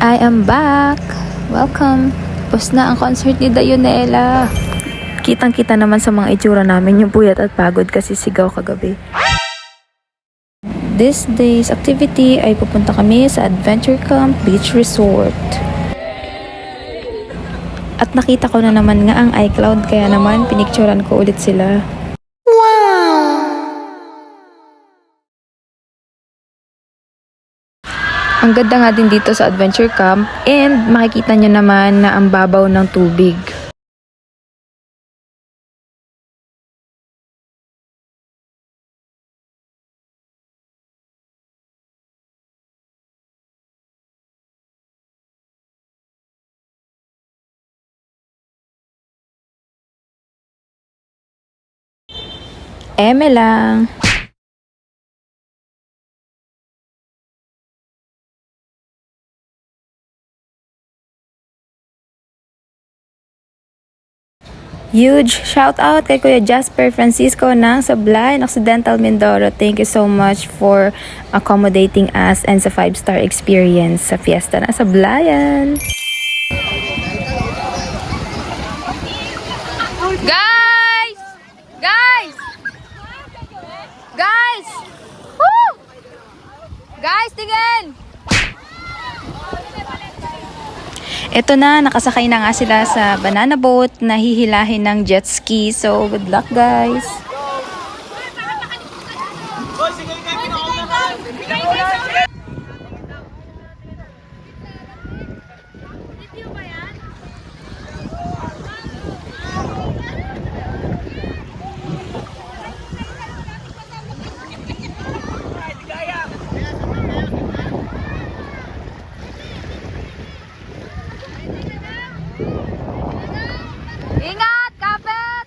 I am back! Welcome! Tapos na ang concert ni Dayonela. Kitang-kita naman sa mga itsura namin yung puyat at pagod kasi sigaw kagabi. This day's activity ay pupunta kami sa Adventure Camp Beach Resort. At nakita ko na naman nga ang iCloud kaya naman pinicturan ko ulit sila. Ang ganda nga din dito sa Adventure Camp and makikita nyo naman na ang babaw ng tubig. Eme lang! Huge shout out kay Kuya Jasper Francisco ng Sablayan Occidental Mindoro. Thank you so much for accommodating us and sa 5-star experience sa fiesta na Sablayan. Guys! Guys! Guys! Woo! Guys, tingin! Ito na, nakasakay na nga sila sa banana boat na hihilahin ng jet ski. So, good luck guys! Ingat! Kapit!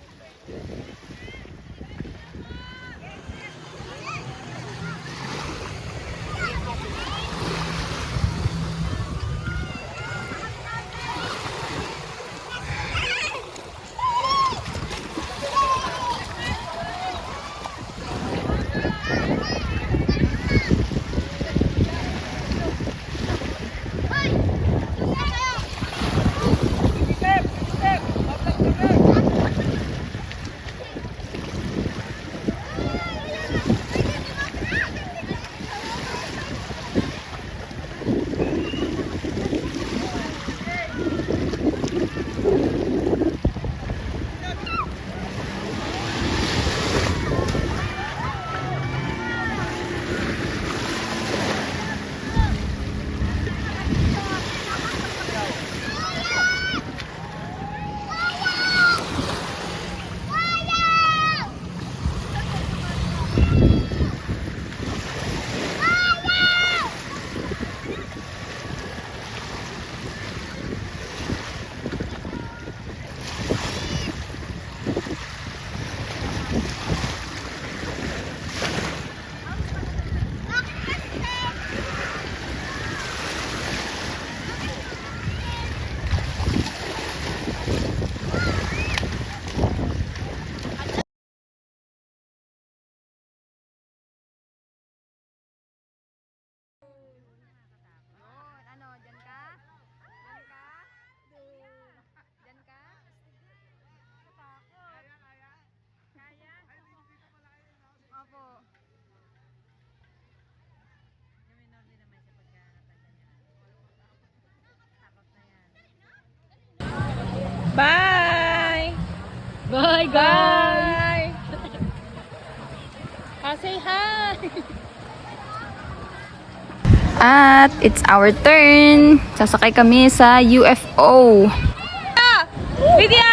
Bye! Bye, guys! Say hi! At it's our turn! Sasakay kami sa UFO. Video!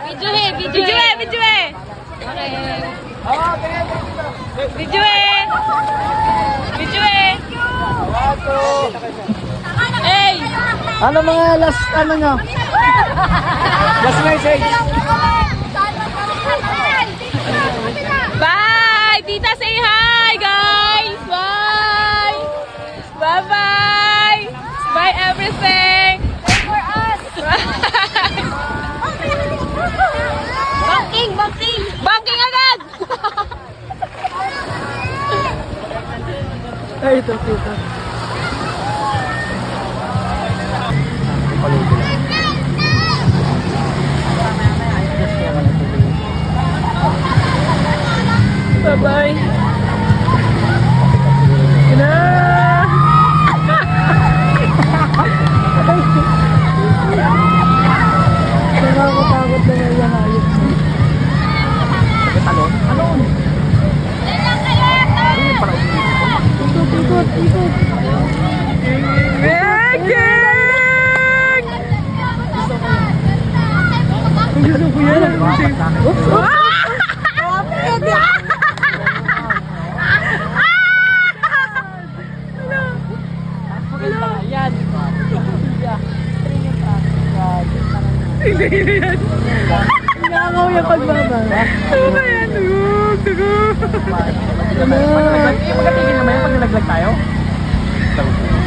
Video eh! Video eh! Video eh! Okay. Video eh! Video eh! Hey! Ano mga last, ano nyo? Last message. Bye! Tita, say hi, guys! Bye! Bye-bye! Bye, everything! Pray for us! Banking! Banking! Banking agad! Ay, ito, ito. Nangangaw yung pagbaba. Ano ba yan? Dugog. Magatigil naman yung pag nalaglag tayo.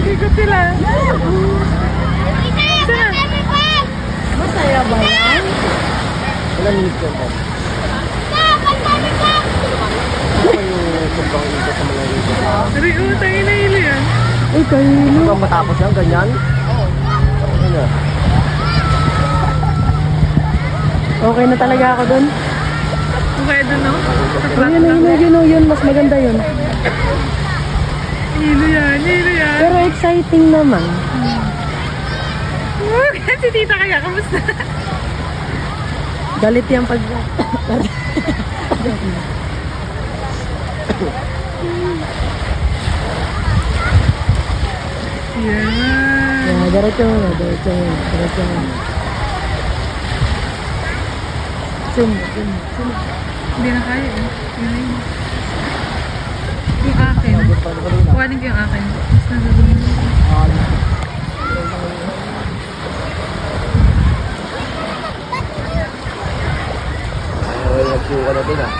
Ikot sila. Masaya ba yan? Ilang minutes yun po? Ano ba yung sobrang ikot sa mga ikot? Rigo, tayo na hilo yan. Uy, kahilo. Sobrang matapos yan, ganyan? Oo. Ano na? Okay na talaga ako dun. Okay doon, no? Sa Oh, flat yun, lang. yun. Mas maganda yun. Hilo yan. Pero exciting naman. Si tita kaya, kamusta? Galit yan pag... Yan. Diretso mo. Zoom. Hindi na kaya eh. Yun na yun. Yung akin. Kuhanin ko yung akin. Mas nagagawin mo. Ay, nagsuka na din ah.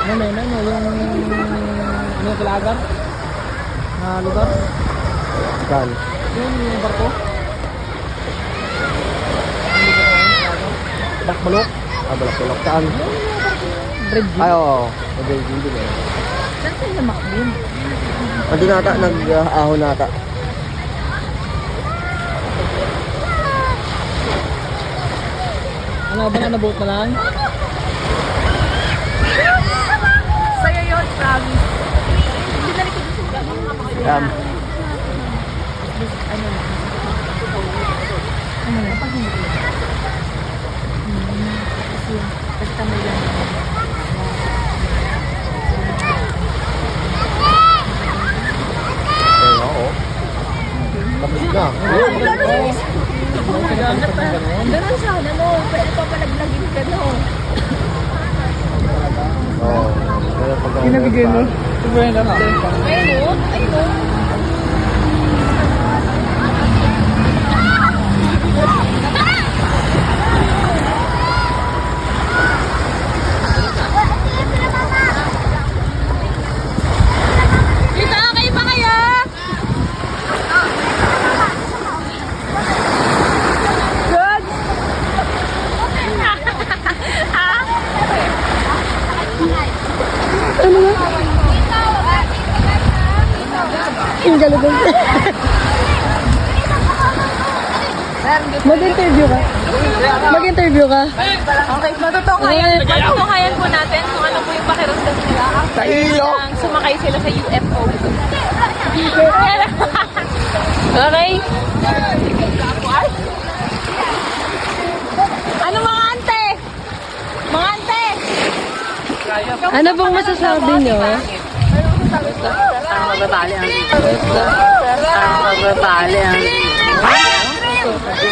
Ano yung kalagan? Na lugar? Saan? Yung barko? Balak-balok? Balak-balok. Saan? Ay, oo. Bridge din eh. Saan sila makabin? Hindi nata, nag-ahon nata. Ano ba na boat na lang? Sa'yo yun, promise. Oo. Tapos na. Ganun siya, pwede pa palaglagin ka, no? Oo. Ginabigay mo? Tita, kayo pa kaya? Good? Ang galing. Mag-interview ka? Mag-interview ka? Okay, matutukayan po natin kung ano po yung pakiramdam nila after nang sumakay sila sa UFO. Okay? Ano mga ante? Mga ante! Ano bang masasabi nyo?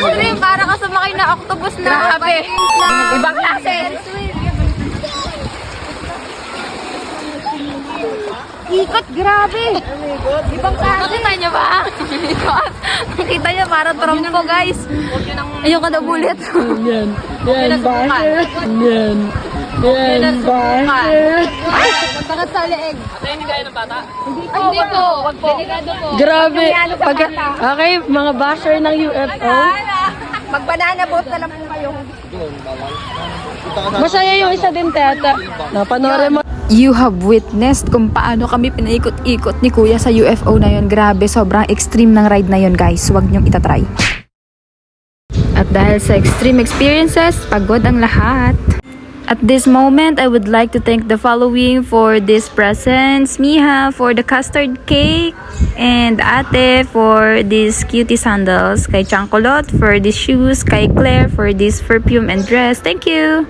Dream, para ka sumakay na octopus na grabe. Ibang klase. Ikot, grabe. Ibang klase. Nakita niyo ba? Ikot. Nakita niyo, parang trompo, guys. Ayun ka na bulit. Yan. Yan, basher. Yan. Yan, basher. Bakit sa leeg? Hindi po. Wag po. Delikado po. Grabe. Okay, mga basher ng UFO. Mag-banana boat na lang po kayo. Masaya yung isa din, teta. Napanoorin mo. You have witnessed kung paano kami pinaikot-ikot ni Kuya sa UFO na yon. Grabe, sobrang extreme ng ride na yon, guys. Huwag niyong itatry. At dahil sa extreme experiences, pagod ang lahat. At this moment, I would like to thank the following for these presents. Miha for the custard cake. And Ate for these cutie sandals. Kay Chancolot for these shoes. Kay Claire for this perfume and dress. Thank you!